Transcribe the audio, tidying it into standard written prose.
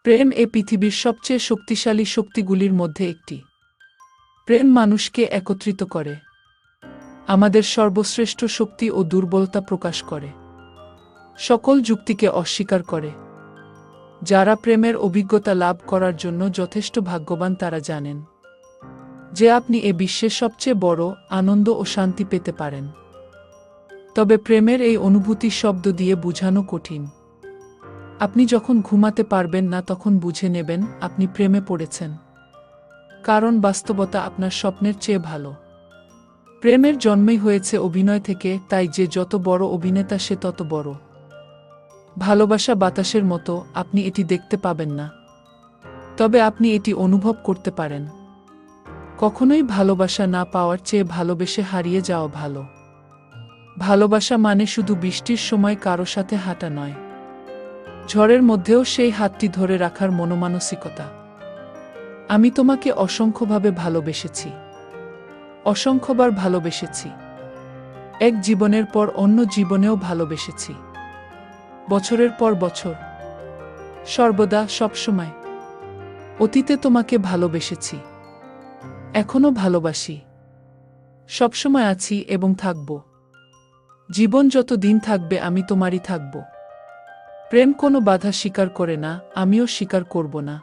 প্রেম এ পৃথিবীর সবচেয়ে শক্তিশালী শক্তিগুলির মধ্যে একটি। প্রেম মানুষকে একত্রিত করে, আমাদের সর্বশ্রেষ্ঠ শক্তি ও দুর্বলতা প্রকাশ করে, সকল যুক্তিকে অস্বীকার করে। যারা প্রেমের অভিজ্ঞতা লাভ করার জন্য যথেষ্ট ভাগ্যবান তারা জানেন যে আপনি এ বিশ্বের সবচেয়ে বড় আনন্দ ও শান্তি পেতে পারেন। তবে প্রেমের এই অনুভূতি শব্দ দিয়ে বোঝানো কঠিন। আপনি যখন ঘুমাতে পারবেন না তখন বুঝে নেবেন আপনি প্রেমে পড়েছেন, কারণ বাস্তবতা আপনার স্বপ্নের চেয়ে ভালো। প্রেমের জন্মই হয়েছে অভিনয় থেকে, তাই যে যত বড় অভিনেতা সে তত বড়। ভালোবাসা বাতাসের মতো, আপনি এটি দেখতে পাবেন না, তবে আপনি এটি অনুভব করতে পারেন। কখনোই ভালোবাসা না পাওয়ার চেয়ে ভালোবেসে হারিয়ে যাওয়া ভালো। ভালোবাসা মানে শুধু বৃষ্টির সময় কারো সাথে হাঁটা নয়, ঝড়ের মধ্যেও সেই হাতটি ধরে রাখার মনোমানসিকতা। আমি তোমাকে অসংখ্যভাবে ভালোবেসেছি, অসংখ্যবার ভালোবেসেছি। এক জীবনের পর অন্য জীবনেও ভালোবেসেছি, বছরের পর বছর, সর্বদা, সবসময়। অতীতে তোমাকে ভালোবেসেছি, এখনো ভালোবাসি, সবসময় আছি এবং থাকব। জীবন যত দিন থাকবে আমি তোমারই থাকব। প্রেম কোনো বাধা স্বীকার করে না, আমিও স্বীকার করব না।